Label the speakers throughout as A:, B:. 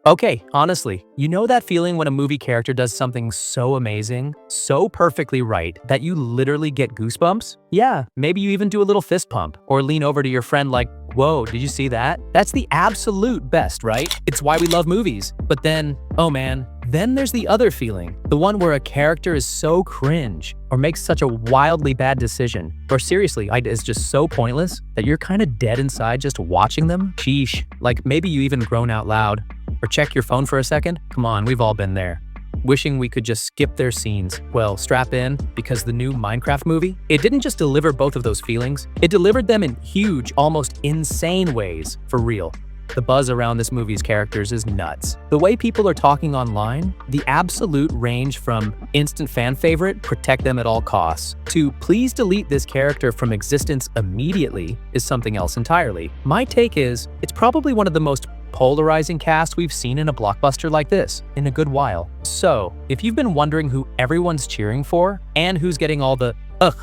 A: Okay, honestly, you know that feeling when a movie character does something so amazing, so perfectly right, that you literally get goosebumps? Yeah, maybe you even do a little fist pump, or lean over to your friend like, whoa, did you see that? That's the absolute best, right? It's why we love movies. But then, oh man, then there's the other feeling, the one where a character is so cringe, or makes such a wildly bad decision, or seriously, is just so pointless that you're kind of dead inside just watching them. Sheesh, like maybe you even groan out loud. Or check your phone for a second? Come on, we've all been there. Wishing we could just skip their scenes. Well, strap in, because the new Minecraft movie, it didn't just deliver both of those feelings, it delivered them in huge, almost insane ways, for real. The buzz around this movie's characters is nuts. The way people are talking online, the absolute range from instant fan favorite, protect them at all costs, to please delete this character from existence immediately is something else entirely. My take is, it's probably one of the most polarizing cast we've seen in a blockbuster like this in a good while. So, if you've been wondering who everyone's cheering for and who's getting all the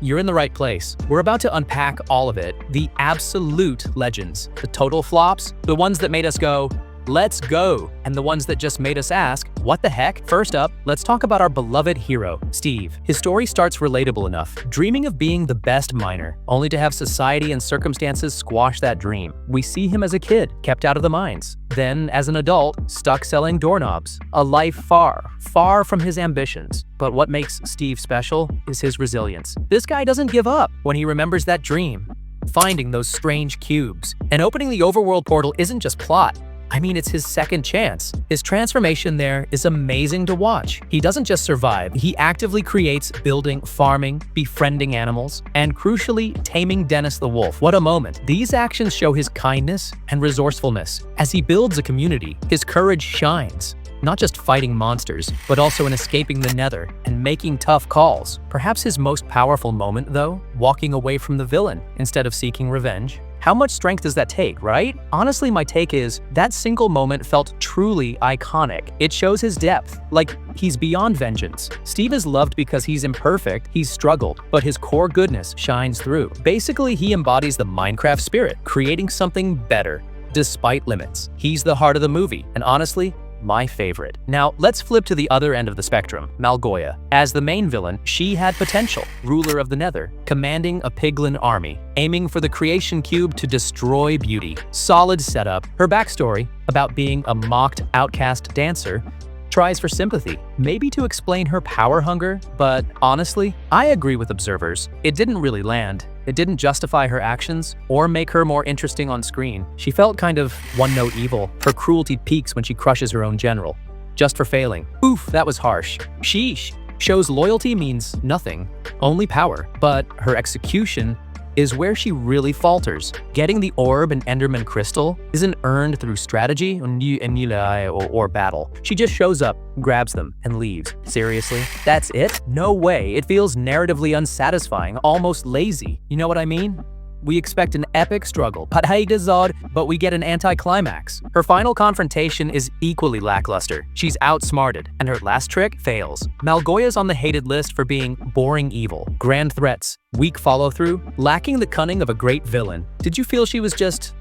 A: you're in the right place. We're about to unpack all of it. The absolute legends, the total flops, the ones that made us go, let's go, and the ones that just made us ask, what the heck? First up, let's talk about our beloved hero, Steve. His story starts relatable enough, dreaming of being the best miner, only to have society and circumstances squash that dream. We see him as a kid, kept out of the mines. Then, as an adult, stuck selling doorknobs. A life far, far from his ambitions. But what makes Steve special is his resilience. This guy doesn't give up when he remembers that dream. Finding those strange cubes. And opening the overworld portal isn't just plot. I mean, it's his second chance. His transformation there is amazing to watch. He doesn't just survive, he actively creates building, farming, befriending animals, and crucially, taming Dennis the wolf. What a moment. These actions show his kindness and resourcefulness. As he builds a community, his courage shines. Not just fighting monsters, but also in escaping the nether and making tough calls. Perhaps his most powerful moment, though, walking away from the villain instead of seeking revenge. How much strength does that take, right? Honestly, my take is, that single moment felt truly iconic. It shows his depth, like he's beyond vengeance. Steve is loved because he's imperfect, he's struggled, but his core goodness shines through. Basically, he embodies the Minecraft spirit, creating something better, despite limits. He's the heart of the movie, and honestly, my favorite. Now, let's flip to the other end of the spectrum, Malgoya. As the main villain, she had potential, ruler of the Nether, commanding a piglin army, aiming for the creation cube to destroy beauty. Solid setup. Her backstory, about being a mocked outcast dancer, tries for sympathy, maybe to explain her power hunger, but honestly, I agree with observers. It didn't really land. It didn't justify her actions or make her more interesting on screen. She felt kind of one-note evil. Her cruelty peaks when she crushes her own general, just for failing. Oof, that was harsh. Sheesh. Shows loyalty means nothing, only power. But her execution is where she really falters. Getting the orb and Enderman crystal isn't earned through strategy or battle. She just shows up, grabs them, and leaves. Seriously? That's it? No way. It feels narratively unsatisfying, almost lazy. You know what I mean? We expect an epic struggle, but we get an anticlimax. Her final confrontation is equally lackluster. She's outsmarted, and her last trick fails. Malgoya's on the hated list for being boring evil, grand threats, weak follow-through, lacking the cunning of a great villain. Did you feel she was just,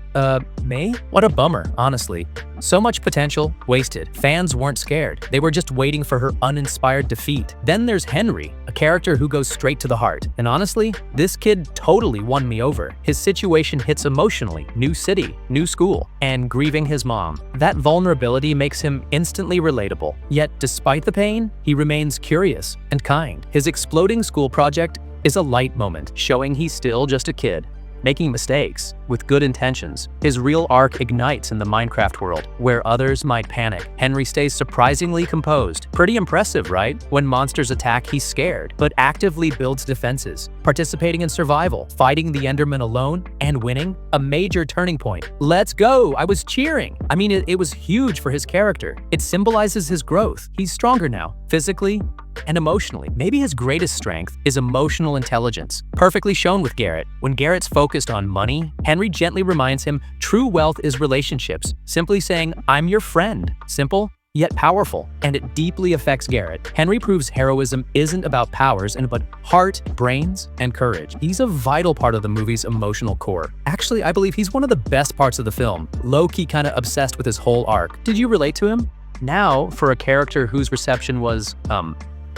A: May? What a bummer, honestly. So much potential, wasted. Fans weren't scared. They were just waiting for her uninspired defeat. Then there's Henry, a character who goes straight to the heart. And honestly, this kid totally won me over. His situation hits emotionally. New city, new school, and grieving his mom. That vulnerability makes him instantly relatable. Yet, despite the pain, he remains curious and kind. His exploding school project is a light moment, showing he's still just a kid, making mistakes with good intentions. His real arc ignites in the Minecraft world, where others might panic. Henry stays surprisingly composed. Pretty impressive, right? When monsters attack, he's scared, but actively builds defenses, participating in survival, fighting the Enderman alone, and winning. A major turning point. Let's go! I was cheering! I mean, it was huge for his character. It symbolizes his growth. He's stronger now, physically and emotionally. Maybe his greatest strength is emotional intelligence, perfectly shown with Garrett. When Garrett's focused on money, Henry gently reminds him true wealth is relationships. Simply saying, I'm your friend. Simple, yet powerful, and it deeply affects Garrett. Henry proves heroism isn't about powers but heart, brains, and courage. He's a vital part of the movie's emotional core. Actually, I believe he's one of the best parts of the film. Low-key kinda obsessed with his whole arc. Did you relate to him? Now, for a character whose reception was,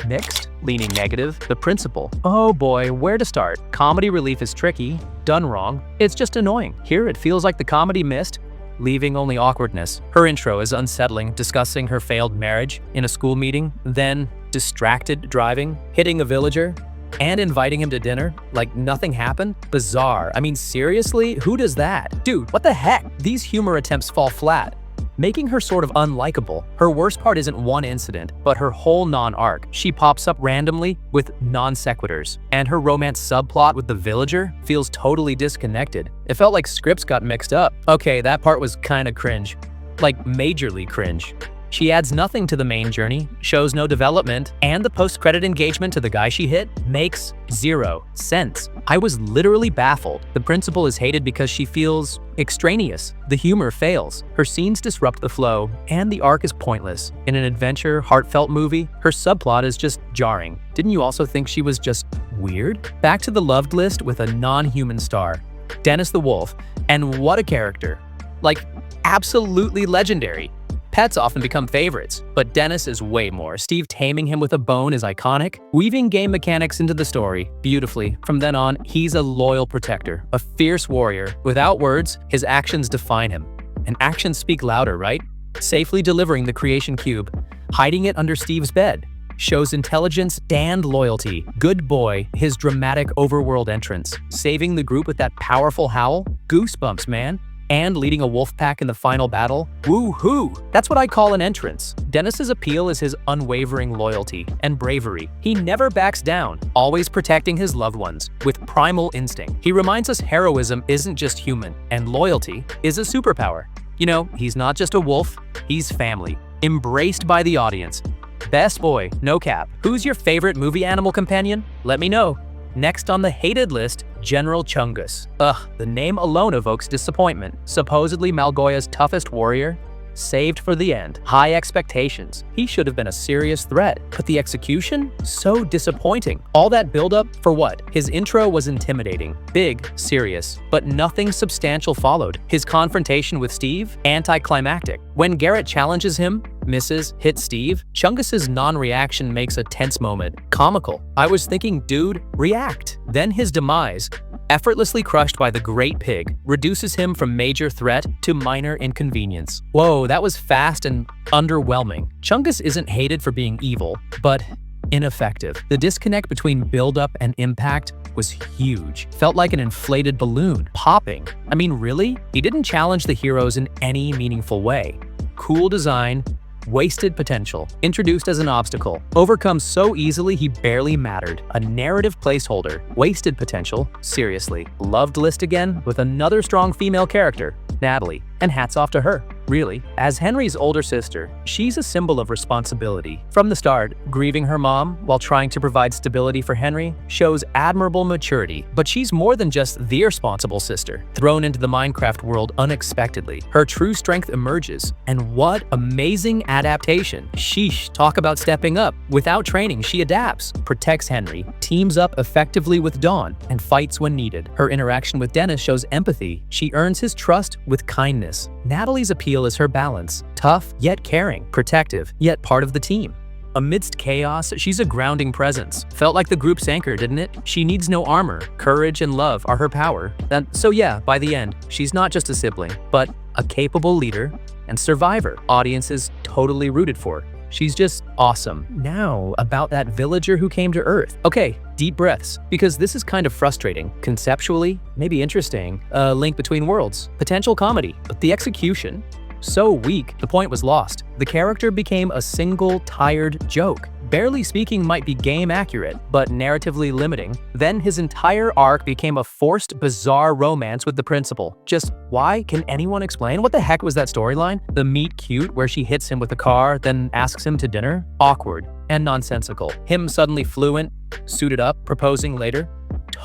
A: mixed, leaning negative, the principal. Oh boy, where to start? Comedy relief is tricky. Done wrong, it's just annoying. Here it feels like the comedy missed, leaving only awkwardness. Her intro is unsettling, discussing her failed marriage in a school meeting, then distracted driving, hitting a villager, and inviting him to dinner like nothing happened? Bizarre. I mean, seriously? Who does that? Dude, what the heck? These humor attempts fall flat, making her sort of unlikable. Her worst part isn't one incident, but her whole non-arc. She pops up randomly with non-sequiturs, and her romance subplot with the villager feels totally disconnected. It felt like scripts got mixed up. Okay, that part was kinda cringe. Like, majorly cringe. She adds nothing to the main journey, shows no development, and the post-credit engagement to the guy she hit makes 0 sense. I was literally baffled. The principal is hated because she feels extraneous. The humor fails. Her scenes disrupt the flow, and the arc is pointless. In an adventure, heartfelt movie, her subplot is just jarring. Didn't you also think she was just weird? Back to the loved list with a non-human star, Dennis the Wolf, and what a character. Like, absolutely legendary. Pets often become favorites, but Dennis is way more. Steve taming him with a bone is iconic, weaving game mechanics into the story beautifully. From then on, he's a loyal protector, a fierce warrior. Without words, his actions define him. And actions speak louder, right? Safely delivering the creation cube, hiding it under Steve's bed, shows intelligence and loyalty. Good boy, his dramatic overworld entrance, saving the group with that powerful howl, goosebumps, man. And leading a wolf pack in the final battle? Woo-hoo! That's what I call an entrance. Dennis's appeal is his unwavering loyalty and bravery. He never backs down, always protecting his loved ones with primal instinct. He reminds us heroism isn't just human, and loyalty is a superpower. You know, he's not just a wolf, he's family, embraced by the audience. Best boy, no cap. Who's your favorite movie animal companion? Let me know. Next on the hated list, General Chungus. Ugh, the name alone evokes disappointment. Supposedly Malgoya's toughest warrior, saved for the end. High expectations. He should have been a serious threat, but the execution? So disappointing. All that buildup for what? His intro was intimidating, big, serious, but nothing substantial followed. His confrontation with Steve? Anticlimactic. When Garrett challenges him, misses, hits Steve, Chungus's non-reaction makes a tense moment comical. I was thinking, dude, react. Then his demise, effortlessly crushed by the Great Pig, reduces him from major threat to minor inconvenience. Whoa, that was fast and underwhelming. Chungus isn't hated for being evil, but ineffective. The disconnect between build-up and impact was huge. Felt like an inflated balloon, popping. I mean, really? He didn't challenge the heroes in any meaningful way. Cool design, wasted potential. Introduced as an obstacle, overcome so easily he barely mattered. A narrative placeholder, wasted potential, seriously. Loved list again with another strong female character, Natalie, and hats off to her. Really, as Henry's older sister, she's a symbol of responsibility. From the start, grieving her mom while trying to provide stability for Henry shows admirable maturity, but she's more than just the irresponsible sister, thrown into the Minecraft world unexpectedly. Her true strength emerges, and what amazing adaptation. Sheesh, talk about stepping up. Without training, she adapts, protects Henry, teams up effectively with Dawn, and fights when needed. Her interaction with Dennis shows empathy. She earns his trust with kindness. Natalie's appeal is her balance, tough yet caring, protective yet part of the team. Amidst chaos, she's a grounding presence. Felt like the group's anchor, didn't it? She needs no armor. Courage and love are her power. So yeah, by the end, she's not just a sibling, but a capable leader and survivor audiences totally rooted for. She's just awesome. Now, about that villager who came to Earth. Okay, deep breaths, because this is kind of frustrating. Conceptually, maybe interesting, a link between worlds, potential comedy, but the execution, so weak, the point was lost. The character became a single, tired joke. Barely speaking might be game accurate, but narratively limiting. Then his entire arc became a forced, bizarre romance with the principal. Just why? Can anyone explain? What the heck was that storyline? The meet cute where she hits him with a car, then asks him to dinner? Awkward and nonsensical. Him suddenly fluent, suited up, proposing later?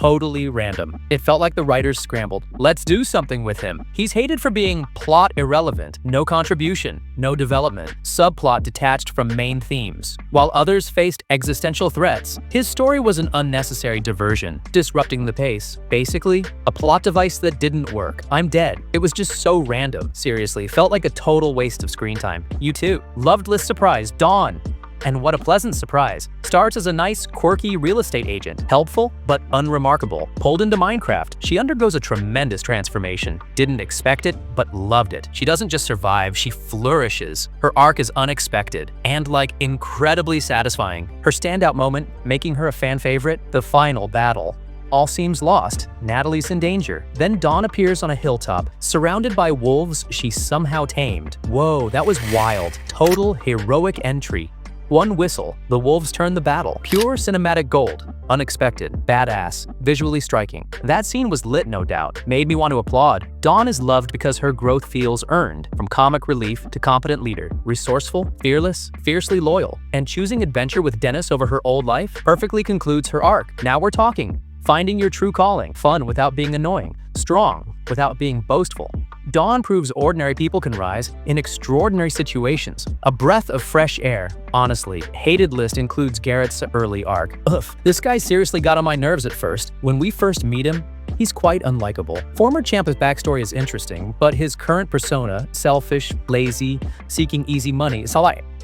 A: totally random. It felt like the writers scrambled. Let's do something with him. He's hated for being plot irrelevant, no contribution, no development, subplot detached from main themes. While others faced existential threats, his story was an unnecessary diversion, disrupting the pace. Basically, a plot device that didn't work. I'm dead. It was just so random. Seriously, felt like a total waste of screen time. You too. Loved list surprise, Dawn. And what a pleasant surprise. Starts as a nice, quirky real estate agent. Helpful, but unremarkable. Pulled into Minecraft, she undergoes a tremendous transformation. Didn't expect it, but loved it. She doesn't just survive, she flourishes. Her arc is unexpected and, like, incredibly satisfying. Her standout moment, making her a fan favorite, the final battle. All seems lost. Natalie's in danger. Then Dawn appears on a hilltop, surrounded by wolves she somehow tamed. Whoa, that was wild. Total heroic entry. One whistle, the wolves turn the battle. Pure cinematic gold. Unexpected, badass, visually striking. That scene was lit, no doubt. Made me want to applaud. Dawn is loved because her growth feels earned. From comic relief to competent leader. Resourceful, fearless, fiercely loyal. And choosing adventure with Dennis over her old life perfectly concludes her arc. Now we're talking. Finding your true calling. Fun without being annoying. Strong without being boastful. Dawn proves ordinary people can rise in extraordinary situations. A breath of fresh air. Honestly, hated list includes Garrett's early arc. Ugh, this guy seriously got on my nerves at first. When we first meet him, he's quite unlikable. Former Ciampa's backstory is interesting, but his current persona, selfish, lazy, seeking easy money,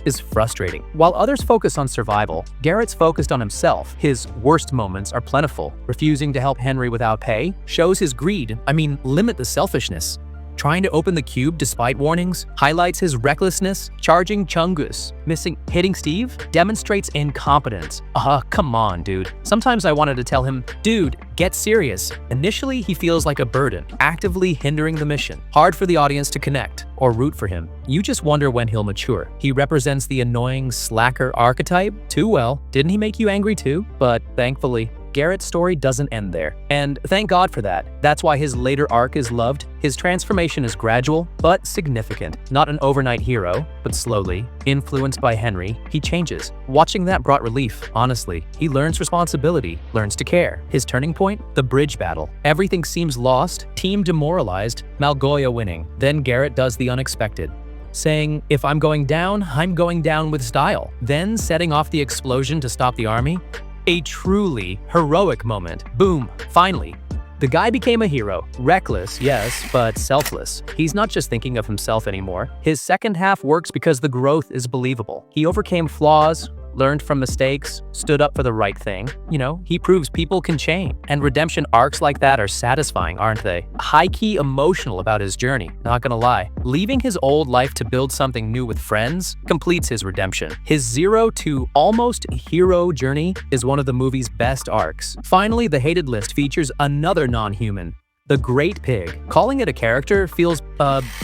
A: is frustrating. While others focus on survival, Garrett's focused on himself. His worst moments are plentiful. Refusing to help Henry without pay shows his greed. Limit the selfishness. Trying to open the cube despite warnings highlights his recklessness. Charging Chungus, hitting Steve demonstrates incompetence. Come on, dude. Sometimes I wanted to tell him, dude, get serious. Initially, he feels like a burden, actively hindering the mission. Hard for the audience to connect or root for him. You just wonder when he'll mature. He represents the annoying slacker archetype too well. Didn't he make you angry too? But thankfully, Garrett's story doesn't end there. And thank God for that. That's why his later arc is loved. His transformation is gradual, but significant. Not an overnight hero, but slowly, influenced by Henry, he changes. Watching that brought relief, honestly. He learns responsibility, learns to care. His turning point? The bridge battle. Everything seems lost, team demoralized, Malgoya winning. Then Garrett does the unexpected, saying, if I'm going down with style. Then setting off the explosion to stop the army. A truly heroic moment. Boom, finally. The guy became a hero. Reckless, yes, but selfless. He's not just thinking of himself anymore. His second half works because the growth is believable. He overcame flaws, learned from mistakes, stood up for the right thing. He proves people can change. And redemption arcs like that are satisfying, aren't they? High-key emotional about his journey, not gonna lie. Leaving his old life to build something new with friends completes his redemption. His 0 to almost hero journey is one of the movie's best arcs. Finally, the hated list features another non-human, the Great Pig. Calling it a character feels,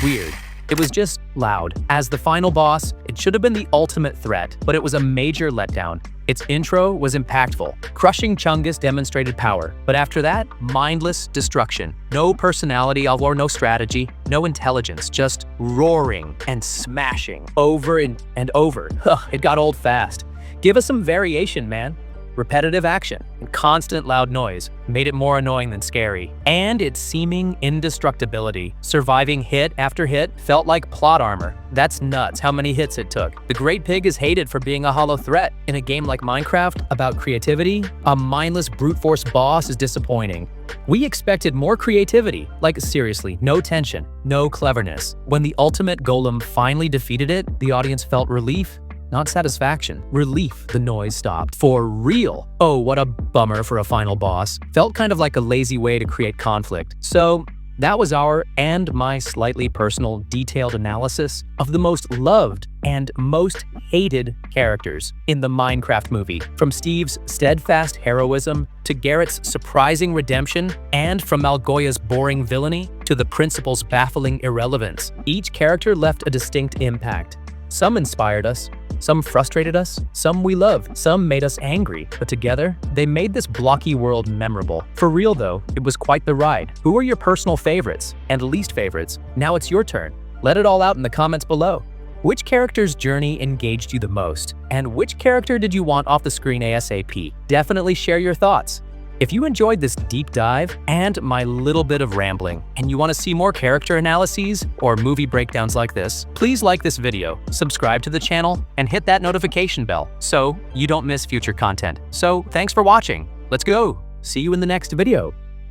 A: weird. It was just loud. As the final boss, it should have been the ultimate threat, but it was a major letdown. Its intro was impactful. Crushing Chungus demonstrated power, but after that, mindless destruction. No personality or no strategy, no intelligence, just roaring and smashing over and over. It got old fast. Give us some variation, man. Repetitive action and constant loud noise made it more annoying than scary. And its seeming indestructibility, surviving hit after hit, felt like plot armor. That's nuts how many hits it took. The Great Pig is hated for being a hollow threat. In a game like Minecraft, about creativity, a mindless brute force boss is disappointing. We expected more creativity, like seriously, no tension, no cleverness. When the ultimate golem finally defeated it, the audience felt relief. Not satisfaction. Relief. The noise stopped. For real. Oh, what a bummer for a final boss. Felt kind of like a lazy way to create conflict. So that was our and my slightly personal detailed analysis of the most loved and most hated characters in the Minecraft movie. From Steve's steadfast heroism to Garrett's surprising redemption, and from Malgoya's boring villainy to the principal's baffling irrelevance. Each character left a distinct impact. Some inspired us, some frustrated us, some we loved, some made us angry, but together, they made this blocky world memorable. For real though, it was quite the ride. Who are your personal favorites and least favorites? Now it's your turn. Let it all out in the comments below. Which character's journey engaged you the most? And which character did you want off the screen ASAP? Definitely share your thoughts. If you enjoyed this deep dive and my little bit of rambling, and you want to see more character analyses or movie breakdowns like this, please like this video, subscribe to the channel, and hit that notification bell so you don't miss future content. So thanks for watching. Let's go. See you in the next video.